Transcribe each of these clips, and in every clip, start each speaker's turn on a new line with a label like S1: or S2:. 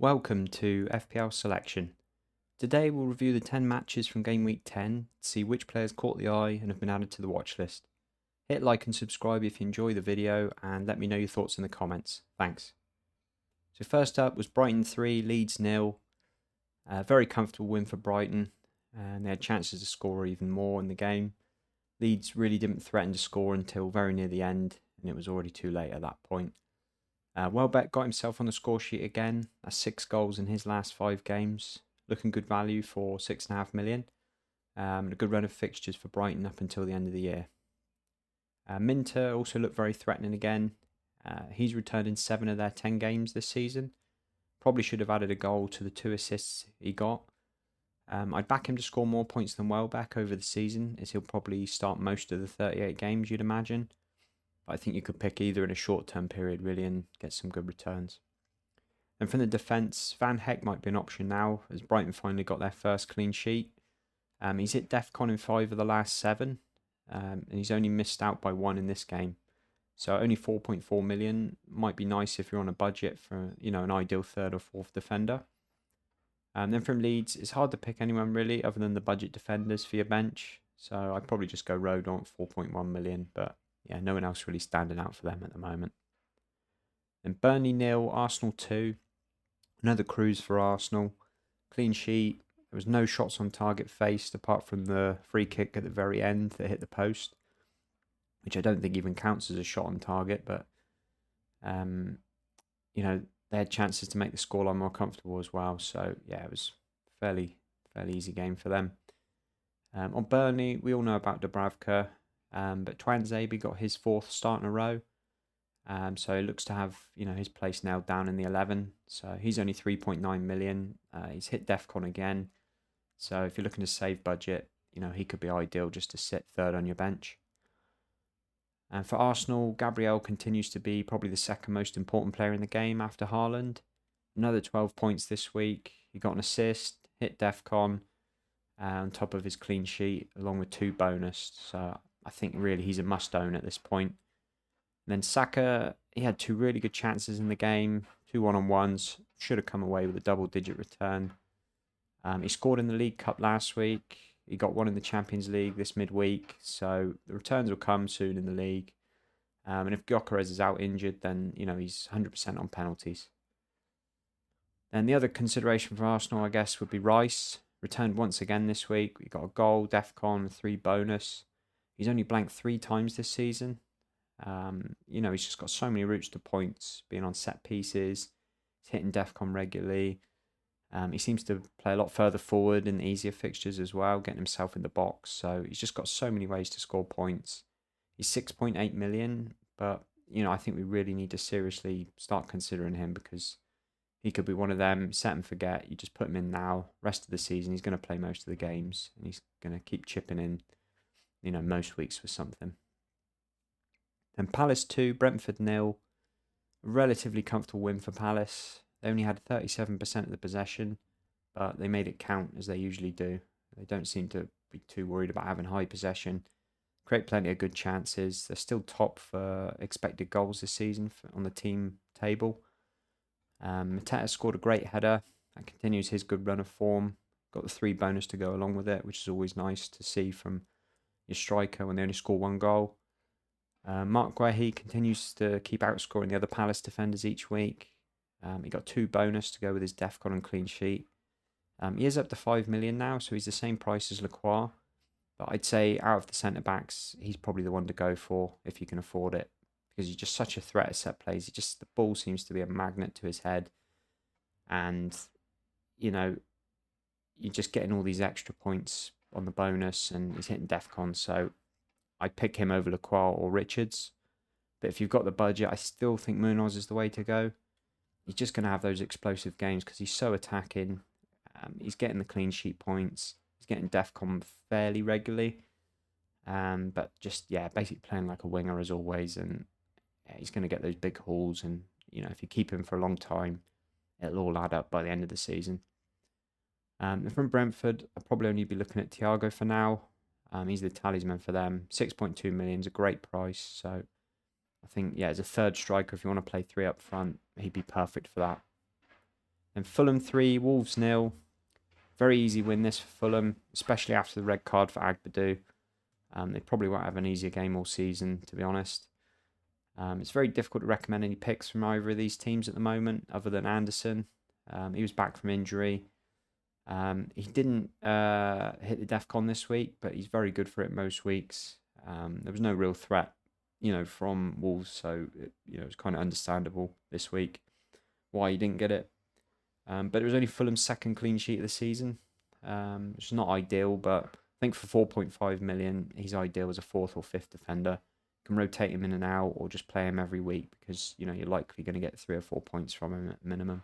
S1: Welcome to FPL Selection. Today we'll review the 10 matches from Game Week 10 to see which players caught the eye and have been added to the watch list. Hit like and subscribe if you enjoy the video and let me know your thoughts in the comments. Thanks. So first up was Brighton 3, Leeds 0. Very comfortable win for Brighton and they had chances to score even more in the game. Leeds really didn't threaten to score until very near the end and it was already too late at that point. Welbeck got himself on the score sheet again. That's 6 goals in his last 5 games. Looking good value for 6.5 million. A good run of fixtures for Brighton up until the end of the year. Minter also looked very threatening again. He's returned in 7 of their 10 games this season. Probably should have added a goal to the 2 assists he got. I'd back him to score more points than Welbeck over the season, as he'll probably start most of the 38 games, you'd imagine. I think you could pick either in a short-term period, really, and get some good returns. And from the defence, Van Heck might be an option now, as Brighton finally got their first clean sheet. He's hit DEFCON in 5 of the last 7, and he's only missed out by 1 in this game. So only 4.4 million might be nice if you're on a budget for, an ideal 3rd or 4th defender. And then from Leeds, it's hard to pick anyone really, other than the budget defenders for your bench. So I'd probably just go Rodon at 4.1 million, but yeah, no one else really standing out for them at the moment. And Burnley 0, Arsenal 2. Another cruise for Arsenal. Clean sheet. There was no shots on target faced apart from the free kick at the very end that hit the post, which I don't think even counts as a shot on target, but they had chances to make the scoreline more comfortable as well. So yeah, it was fairly easy game for them. On Burnley, we all know about Dubravka. But Twanzebe got his 4th start in a row. So he looks to have, his place now down in the 11. So he's only 3.9 million. He's hit DEFCON again. So if you're looking to save budget, he could be ideal just to sit 3rd on your bench. And for Arsenal, Gabriel continues to be probably the 2nd most important player in the game after Haaland. Another 12 points this week. He got an assist, hit DEFCON on top of his clean sheet, along with 2 bonus. So I think really he's a must-own at this point. And then Saka, he had 2 really good chances in the game, 2 one-on-ones. Should have come away with a double-digit return. He scored in the League Cup last week. He got 1 in the Champions League this midweek. So the returns will come soon in the league. And if Gyökeres is out injured, then, he's 100% on penalties. Then the other consideration for Arsenal, I guess, would be Rice. Returned once again this week. We got a goal, DEFCON, 3 bonus. He's only blanked 3 times this season. He's just got so many routes to points, being on set pieces. He's hitting DEFCON regularly. He seems to play a lot further forward in the easier fixtures as well, getting himself in the box. So he's just got so many ways to score points. He's 6.8 million, but, I think we really need to seriously start considering him because he could be one of them, set and forget. You just put him in now, rest of the season, he's going to play most of the games and he's going to keep chipping in, most weeks for something. Then Palace 2, Brentford 0. Relatively comfortable win for Palace. They only had 37% of the possession, but they made it count as they usually do. They don't seem to be too worried about having high possession. Create plenty of good chances. They're still top for expected goals this season on the team table. Mateta scored a great header. That continues his good run of form. Got the 3 bonus to go along with it, which is always nice to see from your striker when they only score 1 goal. Mark Guehi continues to keep outscoring the other Palace defenders each week. He got 2 bonus to go with his DEFCON and clean sheet. He is up to 5 million now, so he's the same price as Lacroix. But I'd say out of the centre-backs, he's probably the one to go for if you can afford it. Because he's just such a threat at set plays. The ball seems to be a magnet to his head. And, you're just getting all these extra points on the bonus and he's hitting DEFCON. So I'd pick him over Lacroix or Richards. But if you've got the budget, I still think Munoz is the way to go. He's just going to have those explosive games because he's so attacking. He's getting the clean sheet points. He's getting DEFCON fairly regularly. But just, basically playing like a winger as always. And he's going to get those big hauls. And, if you keep him for a long time, it'll all add up by the end of the season. And from Brentford, I'll probably only be looking at Thiago for now. He's the talisman for them. 6.2 million is a great price. So I think, as a 3rd striker, if you want to play 3 up front, he'd be perfect for that. And Fulham 3, Wolves 0. Very easy win this for Fulham, especially after the red card for Agbadou. They probably won't have an easier game all season, to be honest. It's very difficult to recommend any picks from either of these teams at the moment, other than Anderson. He was back from injury. He didn't hit the DEFCON this week, but he's very good for it most weeks. There was no real threat, from Wolves, so it's kind of understandable this week why he didn't get it. But it was only Fulham's second clean sheet of the season, which is not ideal, but I think for 4.5 million, he's ideal as a fourth or fifth defender. You can rotate him in and out, or just play him every week because you're likely going to get 3 or 4 points from him at minimum.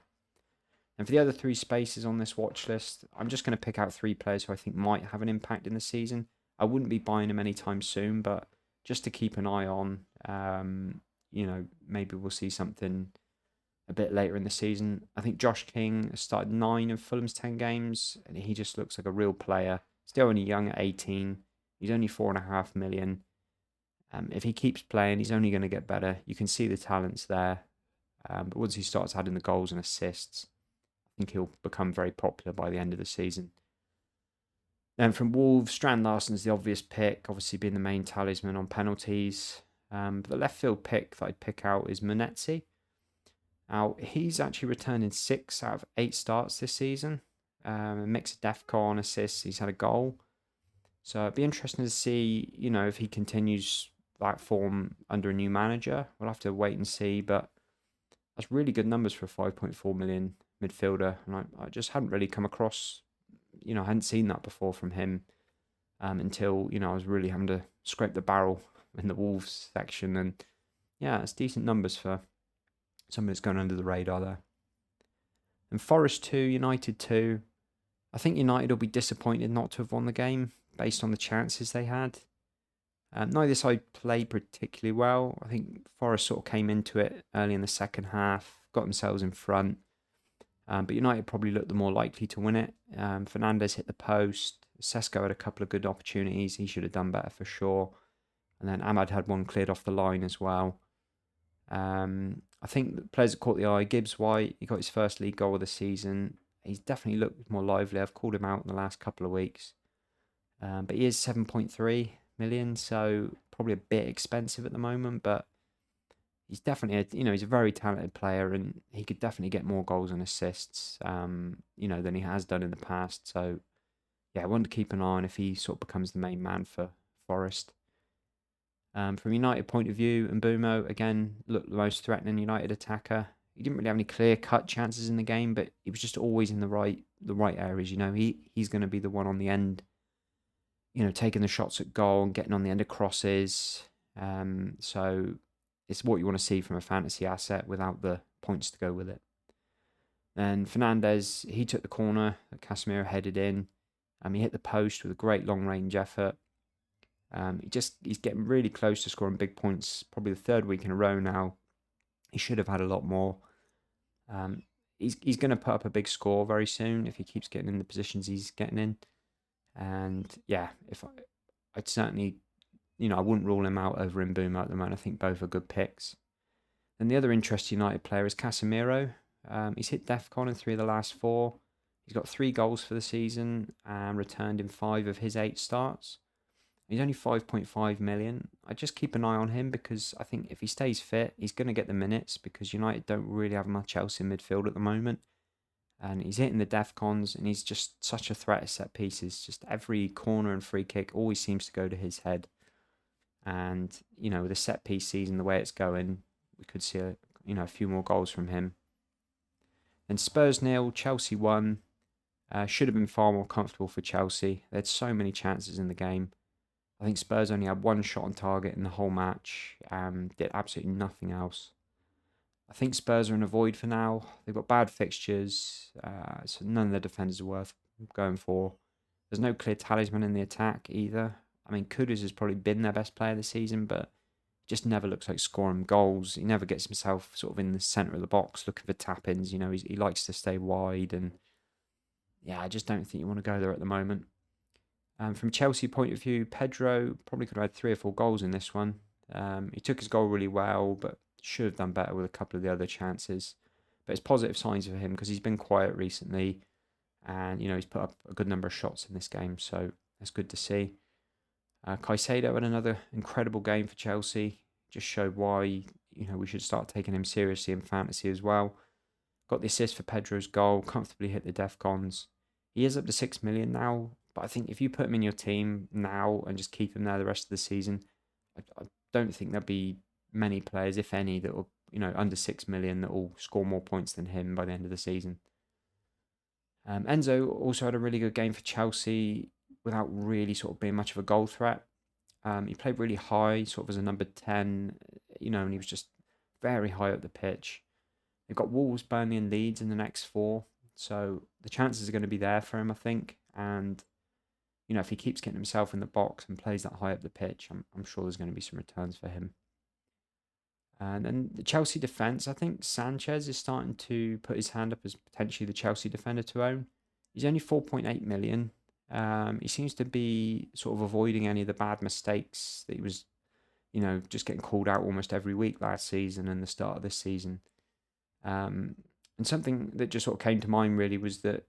S1: And for the other 3 spaces on this watch list, I'm just going to pick out 3 players who I think might have an impact in the season. I wouldn't be buying them anytime soon, but just to keep an eye on, maybe we'll see something a bit later in the season. I think Josh King started 9 of Fulham's 10 games, and he just looks like a real player. Still only young at 18. He's only 4.5 million. If he keeps playing, he's only going to get better. You can see the talents there. But once he starts adding the goals and assists, I think he'll become very popular by the end of the season. Then from Wolves, Strand Larsen's the obvious pick, obviously being the main talisman on penalties. But the left field pick that I'd pick out is Munetsi. Now, he's actually returned in 6 out of 8 starts this season. A mix of DEFCON, assists, he's had a goal. So it'd be interesting to see, if he continues that form under a new manager. We'll have to wait and see, but that's really good numbers for a 5.4 million midfielder. And I just hadn't really come across, I hadn't seen that before from him until, I was really having to scrape the barrel in the Wolves section. And yeah, it's decent numbers for somebody that's going under the radar there. And Forest 2, United 2. I think United will be disappointed not to have won the game based on the chances they had. Neither side played particularly well. I think Forest sort of came into it early in the second half, got themselves in front. But United probably looked the more likely to win it. Fernandes hit the post. Sesko had a couple of good opportunities. He should have done better for sure. And then Ahmad had one cleared off the line as well. I think the players that caught the eye, Gibbs White, he got his first league goal of the season. He's definitely looked more lively. I've called him out in the last couple of weeks. But he is 7.3 million, so probably a bit expensive at the moment, but he's definitely he's a very talented player, and he could definitely get more goals and assists, than he has done in the past. So yeah, I want to keep an eye on if he sort of becomes the main man for Forest. From United point of view, Mbeumo again looked the most threatening United attacker. He didn't really have any clear-cut chances in the game, but he was just always in the right areas. He's going to be the one on the end, taking the shots at goal and getting on the end of crosses. So it's what you want to see from a fantasy asset without the points to go with it. Then Fernandes, he took the corner that Casemiro headed in. He hit the post with a great long-range effort. He's getting really close to scoring big points, probably the 3rd week in a row now. He should have had a lot more. He's going to put up a big score very soon if he keeps getting in the positions he's getting in. And yeah, I'd certainly, I wouldn't rule him out over Mbeumo at the moment. I think both are good picks. And the other interesting United player is Casemiro. He's hit DEFCON in 3 of the last 4. He's got 3 goals for the season and returned in 5 of his 8 starts. He's only 5.5 million. I just keep an eye on him because I think if he stays fit, he's going to get the minutes because United don't really have much else in midfield at the moment. And he's hitting the DEFCONs and he's just such a threat at set pieces. Just every corner and free kick always seems to go to his head. And, with the set piece season, the way it's going, we could see a few more goals from him. Then Spurs 0, Chelsea 1. Should have been far more comfortable for Chelsea. They had so many chances in the game. I think Spurs only had 1 shot on target in the whole match. Did absolutely nothing else. I think Spurs are in a void for now. They've got bad fixtures, so none of their defenders are worth going for. There's no clear talisman in the attack either. I mean, Kudus has probably been their best player this season, but just never looks like scoring goals. He never gets himself sort of in the centre of the box looking for tap-ins. He likes to stay wide, and yeah, I just don't think you want to go there at the moment. From Chelsea point of view, Pedro probably could have had 3 or 4 goals in this one. He took his goal really well, but should have done better with a couple of the other chances. But it's positive signs for him because he's been quiet recently, and he's put up a good number of shots in this game, so that's good to see. Caicedo had another incredible game for Chelsea. Just showed why we should start taking him seriously in fantasy as well. Got the assist for Pedro's goal, comfortably hit the DEFCONs. He is up to 6 million now, but I think if you put him in your team now and just keep him there the rest of the season, I don't think there'll be many players, if any, that will under 6 million that will score more points than him by the end of the season. Enzo also had a really good game for Chelsea without really sort of being much of a goal threat. He played really high, sort of as a number 10, and he was just very high up the pitch. They've got Wolves, Burnley and Leeds in the next 4, so the chances are going to be there for him, I think. And, if he keeps getting himself in the box and plays that high up the pitch, I'm sure there's going to be some returns for him. And then the Chelsea defence, I think Sanchez is starting to put his hand up as potentially the Chelsea defender to own. He's only 4.8 million. He seems to be sort of avoiding any of the bad mistakes that he was, just getting called out almost every week last season and the start of this season. And something that just sort of came to mind really was that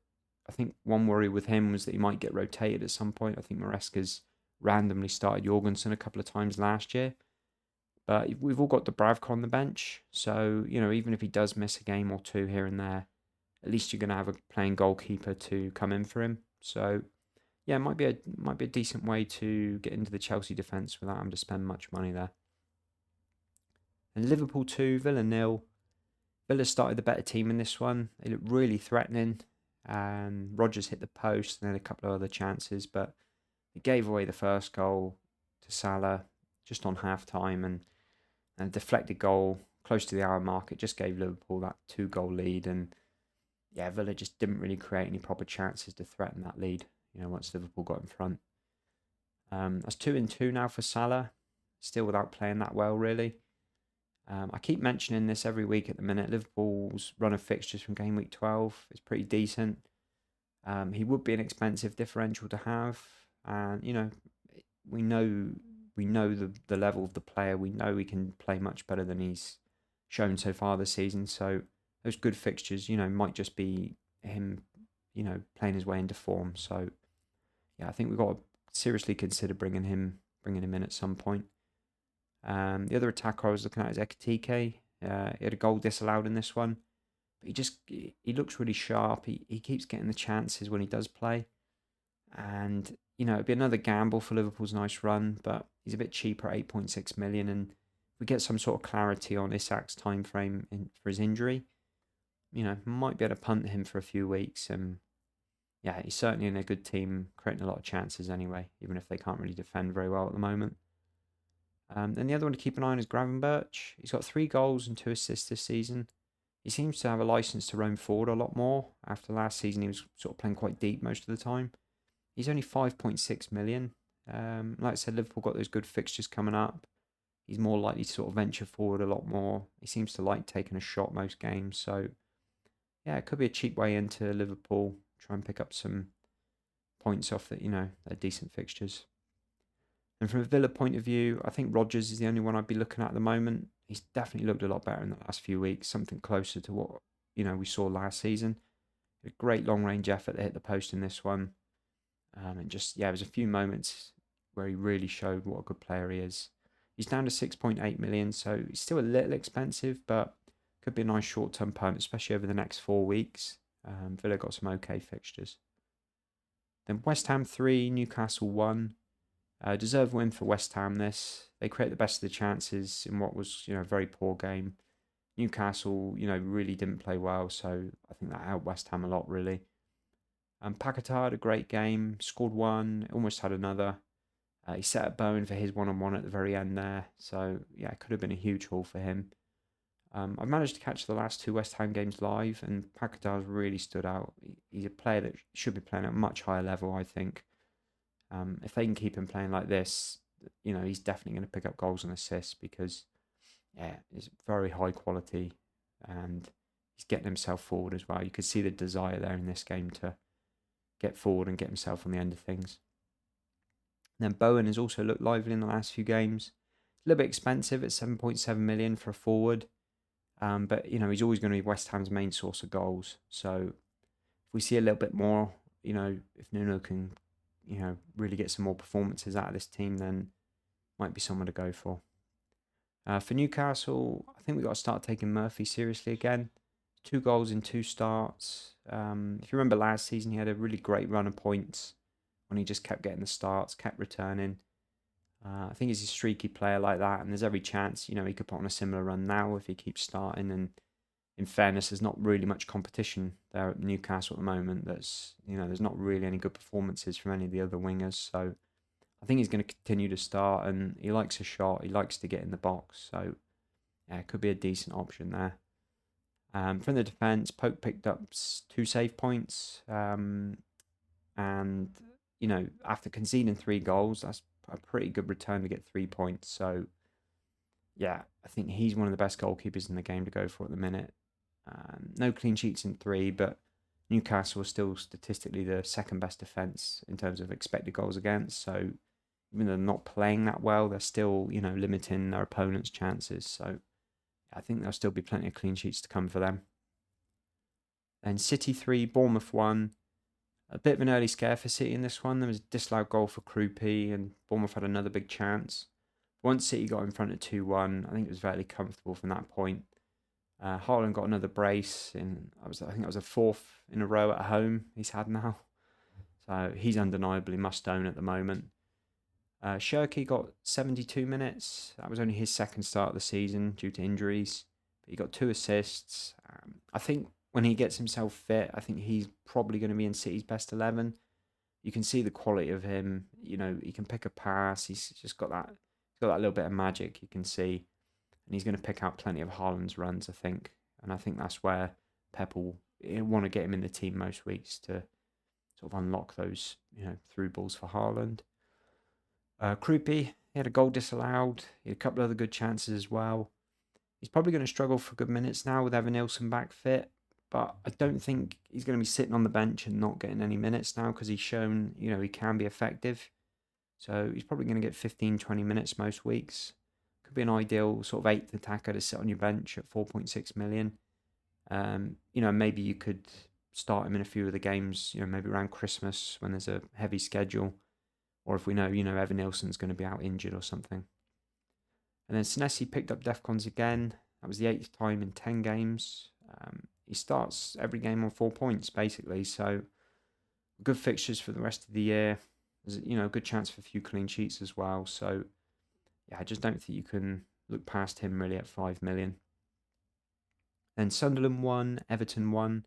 S1: I think one worry with him was that he might get rotated at some point. I think Maresca's randomly started Jorgensen a couple of times last year. But we've all got Dubravka on the bench. So, even if he does miss a game or two here and there, at least you're going to have a playing goalkeeper to come in for him. So, yeah, it might be a decent way to get into the Chelsea defence without having to spend much money there. And Liverpool 2, Villa 0. Villa started the better team in this one. They looked really threatening. Rodgers hit the post and then a couple of other chances, but he gave away the first goal to Salah just on half-time, and a deflected goal close to the hour mark. It just gave Liverpool that 2-goal lead, and yeah, Villa just didn't really create any proper chances to threaten that lead, once Liverpool got in front. That's 2-2 now for Salah, still without playing that well, really. I keep mentioning this every week at the minute. Liverpool's run of fixtures from game week 12 is pretty decent. He would be an expensive differential to have, and we know the level of the player. We know he can play much better than he's shown so far this season. So those good fixtures, might just be him, playing his way into form. So yeah, I think we've got to seriously consider bringing him in at some point. The other attacker I was looking at is Ekitike. He had a goal disallowed in this one, but he looks really sharp. He keeps getting the chances when he does play, and it'd be another gamble for Liverpool's nice run, but he's a bit cheaper at 8.6 million, and if we get some sort of clarity on Isak's time frame for his injury, might be able to punt him for a few weeks. And yeah, he's certainly in a good team, creating a lot of chances anyway, even if they can't really defend very well at the moment. Then the other one to keep an eye on is Gravenberch. He's got 3 goals and 2 assists this season. He seems to have a license to roam forward a lot more. After last season, he was sort of playing quite deep most of the time. He's only 5.6 million. Like I said, Liverpool got those good fixtures coming up. He's more likely to sort of venture forward a lot more. He seems to like taking a shot most games. So, yeah, it could be a cheap way into Liverpool. Try and pick up some points off that, they're decent fixtures. And from a Villa point of view, I think Rodgers is the only one I'd be looking at the moment. He's definitely looked a lot better in the last few weeks. Something closer to what, we saw last season. A great long-range effort to hit the post in this one. And just, there was a few moments where he really showed what a good player he is. He's down to 6.8 million, so he's still a little expensive, but could be a nice short-term punt, especially over the next 4 weeks. Villa got some okay fixtures. Then West Ham 3, Newcastle 1. Deserved win for West Ham this. They create the best of the chances in what was, a very poor game. Newcastle, really didn't play well, so I think that helped West Ham a lot, really. Paquetá had a great game, scored 1, almost had another. He set up Bowen for his one-on-one at the very end there, so yeah, it could have been a huge haul for him. I've managed to catch the last 2 West Ham games live, and Paquetá's really stood out. He's a player that should be playing at a much higher level, I think. If they can keep him playing like this, he's definitely going to pick up goals and assists because, yeah, it's very high quality and he's getting himself forward as well. You could see the desire there in this game to get forward and get himself on the end of things. And then Bowen has also looked lively in the last few games. A little bit expensive at 7.7 million for a forward. But, he's always going to be West Ham's main source of goals. So if we see a little bit more, if Nuno can, really get some more performances out of this team, then might be someone to go for. For Newcastle, I think we've got to start taking Murphy seriously again. 2 goals in 2 starts. If you remember last season, he had a really great run of points when he just kept getting the starts, kept returning. I think he's a streaky player like that, and there's every chance, he could put on a similar run now if he keeps starting. And in fairness, there's not really much competition there at Newcastle at the moment. There's not really any good performances from any of the other wingers. So I think he's going to continue to start, and he likes a shot. He likes to get in the box. So yeah, it could be a decent option there. From the defence, Pope picked up 2 save points. And, after conceding 3 goals, that's a pretty good return to get 3 points. So yeah, I think he's one of the best goalkeepers in the game to go for at the minute. No clean sheets in 3, but Newcastle is still statistically the second best defence in terms of expected goals against. So even though they're not playing that well, they're still, limiting their opponent's chances. So I think there'll still be plenty of clean sheets to come for them. Then City 3, Bournemouth 1. A bit of an early scare for City in this one. There was a disallowed goal for Krupi, and Bournemouth had another big chance. Once City got in front at 2-1, I think it was fairly comfortable from that point. Haaland got another brace, and I think that was a 4th in a row at home he's had now. So he's undeniably must own at the moment. Shirky got 72 minutes. That was only his second start of the season due to injuries. But he got 2 assists. I think when he gets himself fit, I think he's probably going to be in City's best 11. You can see the quality of him. He can pick a pass. He's just got that little bit of magic you can see. And he's going to pick out plenty of Haaland's runs, I think. And I think that's where Pep will want to get him in the team most weeks to sort of unlock those, through balls for Haaland. Krupi, he had a goal disallowed. He had a couple of other good chances as well. He's probably going to struggle for good minutes now with Evan Nilsson back fit. But I don't think he's going to be sitting on the bench and not getting any minutes now because he's shown, he can be effective. So he's probably going to get 15, 20 minutes most weeks. Could be an ideal sort of 8th attacker to sit on your bench at 4.6 million. Maybe you could start him in a few of the games, maybe around Christmas when there's a heavy schedule. Or if we know, Evan Nilsson's going to be out injured or something. And then Senesi picked up DEFCONs again. That was the 8th time in 10 games. He starts every game on 4 points, basically. So good fixtures for the rest of the year. There's, a good chance for a few clean sheets as well. So yeah, I just don't think you can look past him really at 5 million. Then Sunderland 1, Everton 1.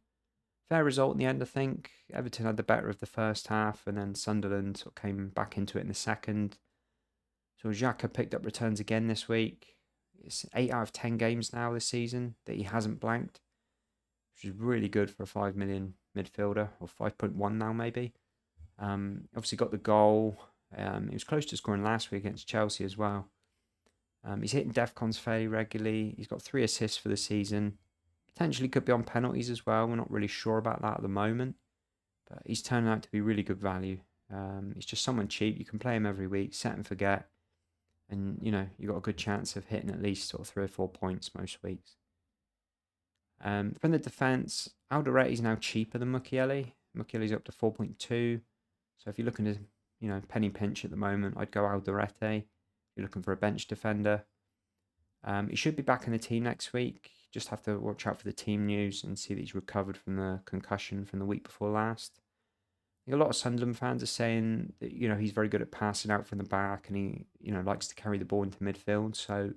S1: Fair result in the end, I think. Everton had the better of the first half, and then Sunderland sort of came back into it in the second. So Xhaka picked up returns again this week. It's 8 out of 10 games now this season that he hasn't blanked, which is really good for a 5 million midfielder, or 5.1 now maybe. Obviously got the goal. He was close to scoring last week against Chelsea as well. He's hitting DEFCONs fairly regularly. He's got 3 assists for the season. Potentially could be on penalties as well. We're not really sure about that at the moment. But he's turning out to be really good value. He's just someone cheap. You can play him every week, set and forget. And, you've got a good chance of hitting at least sort of 3 or 4 points most weeks. From the defence, Alderete now cheaper than Mukiele. Mukiele's up to 4.2. So if you're looking to, penny pinch at the moment, I'd go Alderete. If you're looking for a bench defender. He should be back in the team next week. Just have to watch out for the team news and see that he's recovered from the concussion from the week before last. A lot of Sunderland fans are saying that, he's very good at passing out from the back and he, likes to carry the ball into midfield. So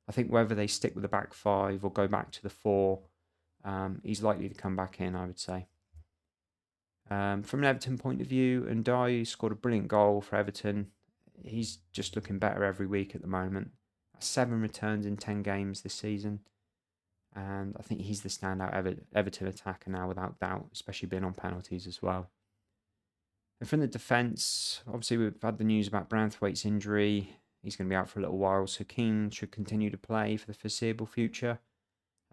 S1: I think whether they stick with the back 5 or go back to the 4, he's likely to come back in, I would say. From an Everton point of view, Ndiaye scored a brilliant goal for Everton. He's just looking better every week at the moment. 7 returns in 10 games this season. And I think he's the standout Everton attacker now, without doubt, especially being on penalties as well. And from the defence, obviously we've had the news about Branthwaite's injury. He's going to be out for a little while, so Keane should continue to play for the foreseeable future.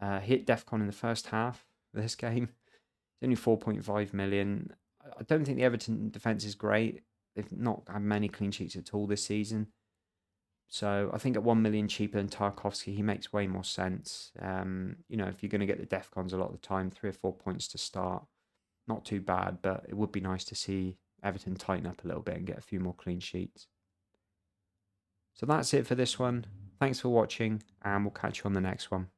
S1: He hit DEFCON in the first half of this game. It's only 4.5 million. I don't think the Everton defence is great. They've not had many clean sheets at all this season. So I think at 1 million cheaper than Tarkovsky, he makes way more sense. You know, if you're going to get the Defcons a lot of the time, 3 or 4 points to start, not too bad, but it would be nice to see Everton tighten up a little bit and get a few more clean sheets. So that's it for this one. Thanks for watching, and we'll catch you on the next one.